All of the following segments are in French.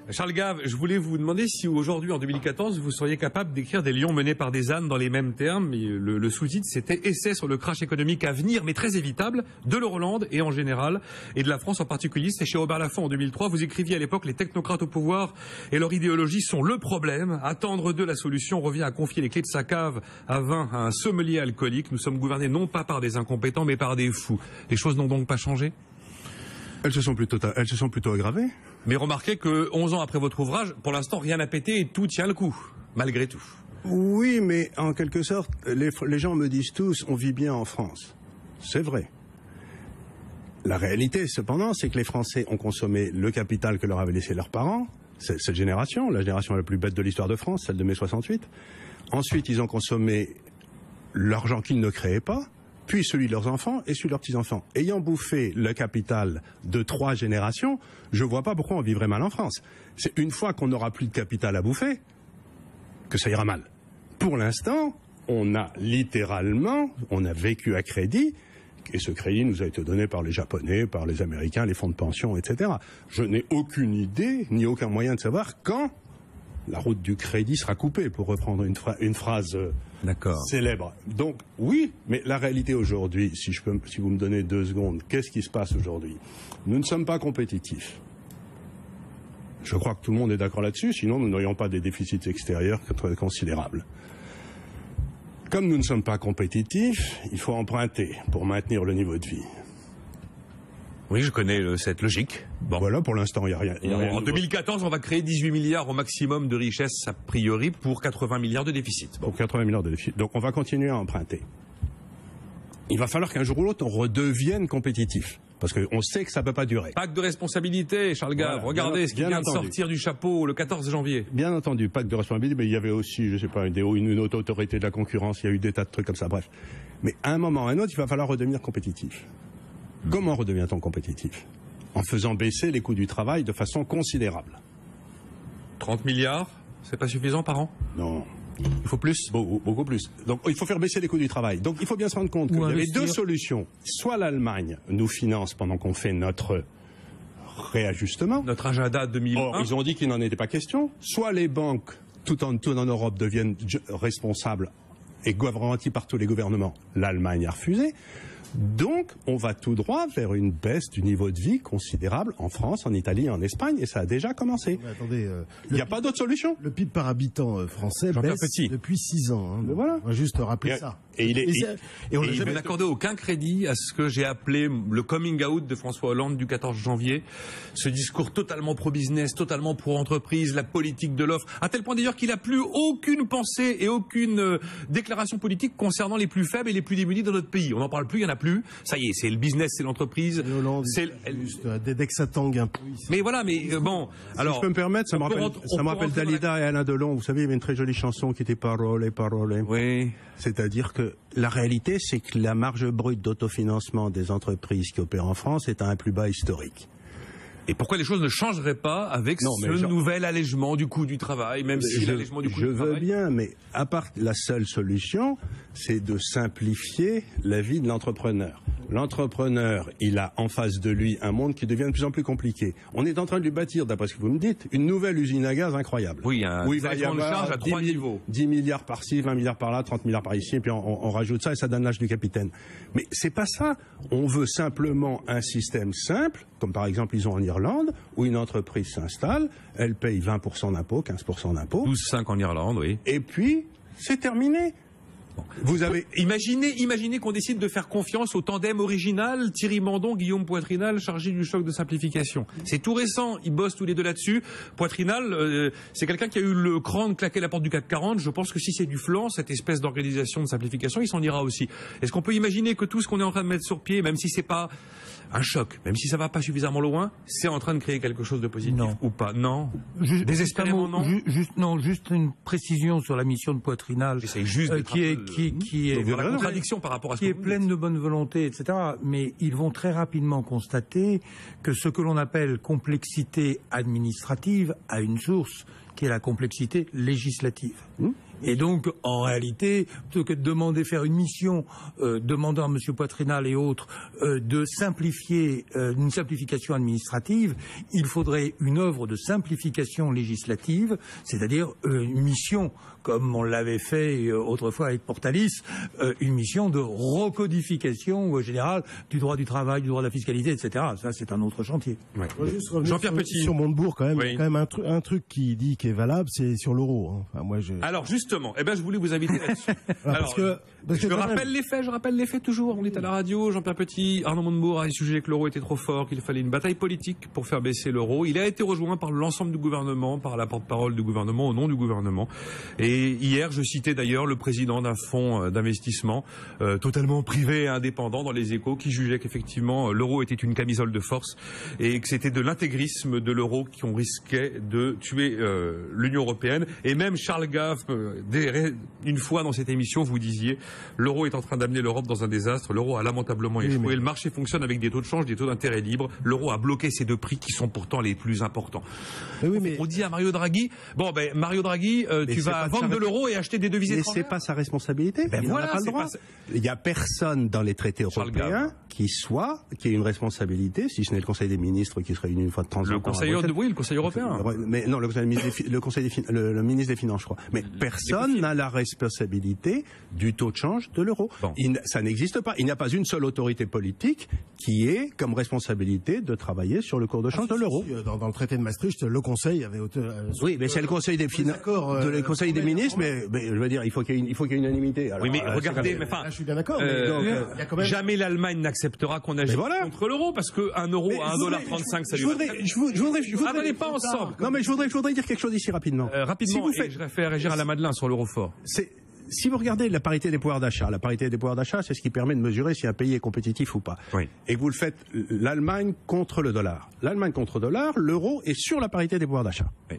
Charles Gave, je voulais vous demander si aujourd'hui, en 2014, vous seriez capable d'écrire des lions menés par des ânes dans les mêmes termes. Le sous-titre, c'était « Essai sur le crash économique à venir, mais très évitable, de l'Hollande et en général, et de la France en particulier ». C'est chez Robert Laffont en 2003. Vous écriviez à l'époque « Les technocrates au pouvoir et leur idéologie sont le problème. Attendre d'eux la solution revient à confier les clés de sa cave à vin à un sommelier alcoolique. Nous sommes gouvernés non pas par des incompétents, mais par des fous. Les choses n'ont donc pas changé ?» Elles se sont plutôt aggravées. Mais remarquez que 11 ans après votre ouvrage, pour l'instant, rien n'a pété et tout tient le coup, malgré tout. Oui, mais en quelque sorte, les gens me disent tous, on vit bien en France. C'est vrai. La réalité, cependant, c'est que les Français ont consommé le capital que leur avaient laissé leurs parents, cette génération, la génération la plus bête de l'histoire de France, celle de mai 68. Ensuite, ils ont consommé l'argent qu'ils ne créaient pas, puis celui de leurs enfants et celui de leurs petits-enfants. Ayant bouffé le capital de 3 générations, je ne vois pas pourquoi on vivrait mal en France. C'est une fois qu'on n'aura plus de capital à bouffer que ça ira mal. Pour l'instant, on a vécu à crédit, et ce crédit nous a été donné par les Japonais, par les Américains, les fonds de pension, etc. Je n'ai aucune idée, ni aucun moyen de savoir quand la route du crédit sera coupée, pour reprendre une phrase célèbre. Donc oui, mais la réalité aujourd'hui, si vous me donnez 2 secondes, qu'est-ce qui se passe aujourd'hui? Nous ne sommes pas compétitifs. Je crois que tout le monde est d'accord là-dessus, sinon nous n'aurions pas des déficits extérieurs considérables. Comme nous ne sommes pas compétitifs, il faut emprunter pour maintenir le niveau de vie. Oui, je connais cette logique. Bon. Voilà, pour l'instant, il n'y a rien. En 2014, on va créer 18 milliards au maximum de richesse, a priori, pour 80 milliards de déficit. Pour 80 milliards de déficit. Donc on va continuer à emprunter. Il va falloir qu'un jour ou l'autre, on redevienne compétitif. Parce qu'on sait que ça ne peut pas durer. Pacte de responsabilité, Charles Gave. Voilà, regardez ce qui vient de sortir du chapeau le 14 janvier. Bien entendu, pacte de responsabilité, mais il y avait aussi, je ne sais pas, une autorité de la concurrence, il y a eu des tas de trucs comme ça, bref. Mais à un moment ou à un autre, il va falloir redevenir compétitif. Comment redevient-on compétitif? En faisant baisser les coûts du travail de façon considérable. 30 milliards, c'est pas suffisant par an? Non. Il faut plus? Beaucoup plus. Donc il faut faire baisser les coûts du travail. Donc il faut bien se rendre compte qu'il y avait 2 solutions. Soit l'Allemagne nous finance pendant qu'on fait notre réajustement. Notre agenda 2020. Or, ils ont dit qu'il n'en était pas question. Soit les banques, tout en Europe, deviennent responsables et garanties par tous les gouvernements. L'Allemagne a refusé. Donc, on va tout droit vers une baisse du niveau de vie considérable en France, en Italie et en Espagne, et ça a déjà commencé. Mais attendez, il n'y a pas d'autre solution. Le PIB par habitant français baisse depuis 6 ans. Hein, voilà. On va juste rappeler ça. Et on n'a jamais accordé aucun crédit à ce que j'ai appelé le coming out de François Hollande du 14 janvier. Ce discours totalement pro-business, totalement pro-entreprise, la politique de l'offre, à tel point d'ailleurs qu'il n'a plus aucune pensée et aucune déclaration politique concernant les plus faibles et les plus démunis dans notre pays. On n'en parle plus, il n'y en a plus. Ça y est, c'est le business, c'est l'entreprise. Dès que ça tangue un peu. Mais voilà, mais bon. Alors, si je peux me permettre, ça me rappelle Dalida et Alain Delon. Vous savez, il y avait une très jolie chanson qui était Paroles et paroles. Oui. C'est-à-dire que la réalité, c'est que la marge brute d'autofinancement des entreprises qui opèrent en France est à un plus bas historique. Et pourquoi les choses ne changeraient pas avec ce nouvel allègement du coût du travail, même si l'allègement du coût du travail... Je veux bien, mais à part la seule solution, c'est de simplifier la vie de l'entrepreneur. L'entrepreneur, il a en face de lui un monde qui devient de plus en plus compliqué. On est en train de lui bâtir, d'après ce que vous me dites, une nouvelle usine à gaz incroyable. Oui, où il va y avoir charge à 3 niveaux. 10 milliards par-ci, 20 milliards par-là, 30 milliards par-ici, et puis on rajoute ça et ça donne l'âge du capitaine. Mais c'est pas ça. On veut simplement un système simple, comme par exemple ils ont en Irlande, où une entreprise s'installe, elle paye 20% d'impôts, 15% d'impôts. 12,5 en Irlande, oui. Et puis, c'est terminé. Vous avez imaginez qu'on décide de faire confiance au tandem original Thierry Mandon, Guillaume Poitrinal, chargé du choc de simplification. C'est tout récent, ils bossent tous les deux là-dessus. Poitrinal, c'est quelqu'un qui a eu le cran de claquer la porte du CAC 40. Je pense que si c'est du flanc, cette espèce d'organisation de simplification, il s'en ira aussi. Est-ce qu'on peut imaginer que tout ce qu'on est en train de mettre sur pied, même si c'est pas un choc, même si ça va pas suffisamment loin, c'est en train de créer quelque chose de positif ou pas? Non. Désespérément non. Juste une précision sur la mission de Poitrinal, qui est la contradiction par rapport à ce qui est pleine de bonne volonté, etc. Mais ils vont très rapidement constater que ce que l'on appelle complexité administrative a une source qui est la complexité législative. Et donc, en réalité, plutôt que de faire une mission demandant à M. Poitrinal et autres de simplifier une simplification administrative, il faudrait une œuvre de simplification législative, c'est-à-dire une mission, comme on l'avait fait autrefois avec Portalis, une mission de recodification générale du droit du travail, du droit de la fiscalité, etc. Ça, c'est un autre chantier. Ouais. Jean-Pierre Petit. Sur Montebourg, quand même, il y a quand même un truc qui dit qui est valable, c'est sur l'euro. Hein. Enfin, moi, Alors, justement, je voulais vous inviter là-dessus. Je rappelle les faits toujours. On est à la radio, Jean-Pierre Petit, Arnaud Montebourg a jugé que l'euro était trop fort, qu'il fallait une bataille politique pour faire baisser l'euro. Il a été rejoint par l'ensemble du gouvernement, par la porte-parole du gouvernement, au nom du gouvernement. Et hier, je citais d'ailleurs le président d'un fonds d'investissement totalement privé et indépendant dans les Échos, qui jugeait qu'effectivement l'euro était une camisole de force et que c'était de l'intégrisme de l'euro qu'on risquait de tuer l'Union européenne. Et même Charles Gave, une fois dans cette émission, vous disiez l'euro est en train d'amener l'Europe dans un désastre, l'euro a lamentablement échoué, le marché fonctionne avec des taux de change, des taux d'intérêt libres, l'euro a bloqué ces deux prix qui sont pourtant les plus importants. On dit à Mario Draghi, Mario Draghi, tu vas vendre de l'euro et acheter des devises étrangères. Mais c'est pas sa responsabilité. Il n'a pas le droit. Il n'y a personne dans les traités européens qui ait une responsabilité, si ce n'est le Conseil des ministres qui se réunit une fois de temps en temps. Le Conseil européen. Mais non, le ministre des Finances, je crois. Mais personne n'a la responsabilité du taux de change de l'euro. Ça n'existe pas. Il n'y a pas une seule autorité politique qui ait comme responsabilité de travailler sur le cours de change de l'euro. Dans le traité de Maastricht, le Conseil avait... oui, mais c'est le Conseil des Finances, le Conseil des ministres, mais je veux dire, il faut qu'il y ait unanimité. Alors, oui, mais regardez, je suis bien d'accord. Jamais l'Allemagne n'acceptera qu'on agisse contre l'euro, parce qu'un euro à 1,35 $, ça lui va. Je voudrais pas ensemble. Non, mais je voudrais dire quelque chose ici rapidement. Rapidement, je vais faire réagir à la Madeleine sur l'euro fort. Si vous regardez la parité des pouvoirs d'achat, c'est ce qui permet de mesurer si un pays est compétitif ou pas. Oui. Et que vous le faites l'Allemagne contre le dollar. L'Allemagne contre le dollar, l'euro est sur la parité des pouvoirs d'achat. Oui.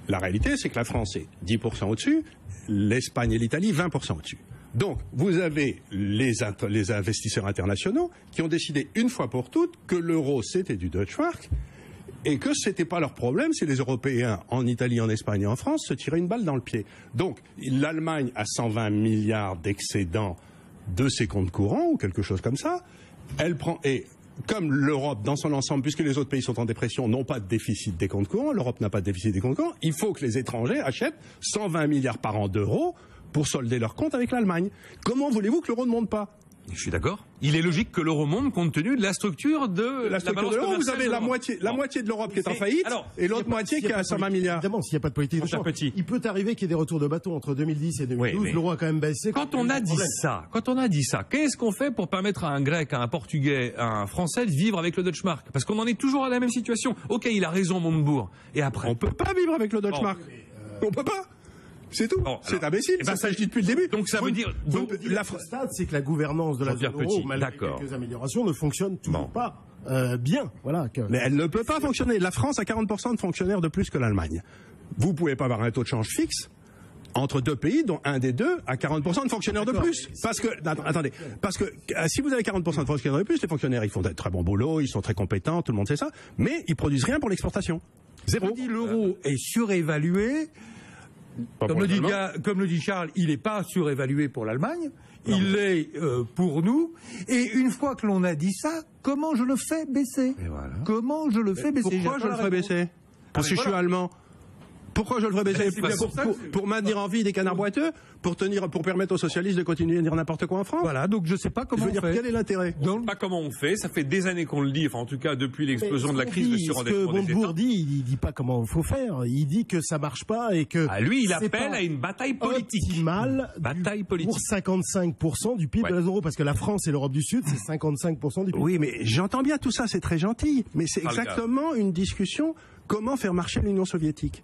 La réalité, c'est que la France est 10% au-dessus, l'Espagne et l'Italie 20% au-dessus. Donc, vous avez les investisseurs internationaux qui ont décidé une fois pour toutes que l'euro, c'était du Deutschmark, et que c'était pas leur problème si les Européens, en Italie, en Espagne et en France, se tiraient une balle dans le pied. Donc, l'Allemagne a 120 milliards d'excédents de ses comptes courants, ou quelque chose comme ça. Elle prend, et comme l'Europe, dans son ensemble, puisque les autres pays sont en dépression, n'ont pas de déficit des comptes courants, l'Europe n'a pas de déficit des comptes courants, il faut que les étrangers achètent 120 milliards par an d'euros pour solder leurs comptes avec l'Allemagne. Comment voulez-vous que l'euro ne monte pas ? Je suis d'accord. Il est logique que l'euro monte compte tenu de la structure de la balance de l'euro. Vous avez la moitié de l'Europe qui est en faillite et l'autre moitié qui est à 120 milliards. Évidemment, s'il n'y a pas de politique de change, il peut arriver qu'il y ait des retours de bâton entre 2010 et 2012. L'euro a quand même baissé. Quand on a dit ça, qu'est-ce qu'on fait pour permettre à un Grec, à un Portugais, à un Français de vivre avec le Deutschmark ? Parce qu'on en est toujours à la même situation. Ok, il a raison, Montebourg. Et après ? On peut pas vivre avec le Deutschmark. On peut pas. C'est tout. C'est imbécile. Ça, je dis depuis le début. Donc ça veut dire. La stade, c'est que la gouvernance de la zone euro, malgré quelques améliorations, ne fonctionne toujours pas bien. Voilà. Mais elle ne peut pas fonctionner. La France a 40% de fonctionnaires de plus que l'Allemagne. Vous pouvez pas avoir un taux de change fixe entre deux pays dont un des deux a 40% de fonctionnaires de plus. Parce que si vous avez 40% de fonctionnaires de plus, les fonctionnaires ils font de très bon boulot, ils sont très compétents, tout le monde sait ça, mais ils produisent rien pour l'exportation. Zéro. L'euro est surévalué. Comme le dit Charles, il n'est pas surévalué pour l'Allemagne, il l'est pour nous. Et une fois que l'on a dit ça, comment je le fais baisser ? Comment je le fais baisser ? Pourquoi je le ferais baisser ? Parce que je suis allemand. Pourquoi je le ferais baisser ? Pour maintenir en vie des canards boiteux ? Pour permettre aux socialistes de continuer à dire n'importe quoi en France ? Voilà, donc je ne sais pas comment on fait. Quel est l'intérêt ? Je ne sais pas comment on fait, ça fait des années qu'on le dit, enfin en tout cas depuis l'explosion de la crise de surendettement des États. Ce que Montebourg dit, il dit pas comment il faut faire, il dit que ça marche pas et que... lui, il appelle à une bataille politique. Pour 55% du PIB de la zone euro, parce que la France et l'Europe du Sud, c'est 55% du PIB. Oui, mais j'entends bien tout ça, c'est très gentil, mais c'est exactement une discussion, comment faire marcher l'Union soviétique ?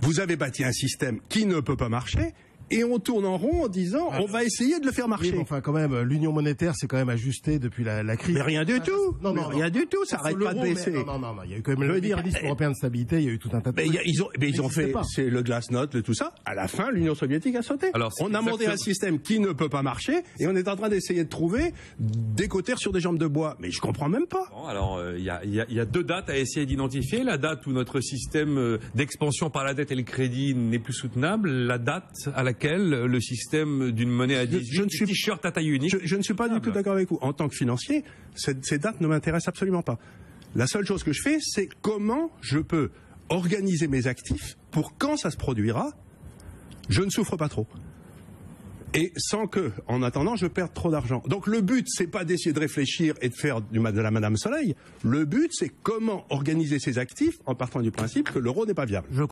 Vous avez bâti un système qui ne peut pas marcher et on tourne en rond en disant on va essayer de le faire marcher. Oui, enfin, quand même, l'union monétaire s'est quand même ajustée depuis la crise. Mais rien du tout. Rien du tout. Ça n'arrête pas de baisser. Non. Il y a eu quand même le mécanisme européen de stabilité. Il y a eu tout un tas de trucs. Ils ont fait, c'est le glasnost, tout ça. À la fin, l'Union soviétique a sauté. Alors, on a monté un système qui ne peut pas marcher et on est en train d'essayer de trouver des cautères sur des jambes de bois. Mais je comprends même pas. Bon, alors, il y a 2 dates à essayer d'identifier. La date où notre système d'expansion par la dette et le crédit n'est plus soutenable. La date à laquelle le système d'une monnaie à 18 t-shirt à taille unique. Je ne suis pas du tout d'accord avec vous. En tant que financier, ces dates ne m'intéressent absolument pas. La seule chose que je fais, c'est comment je peux organiser mes actifs pour quand ça se produira, je ne souffre pas trop. Et sans que, en attendant, je perde trop d'argent. Donc le but, c'est pas d'essayer de réfléchir et de faire de la Madame Soleil. Le but, c'est comment organiser ses actifs en partant du principe que l'euro n'est pas viable.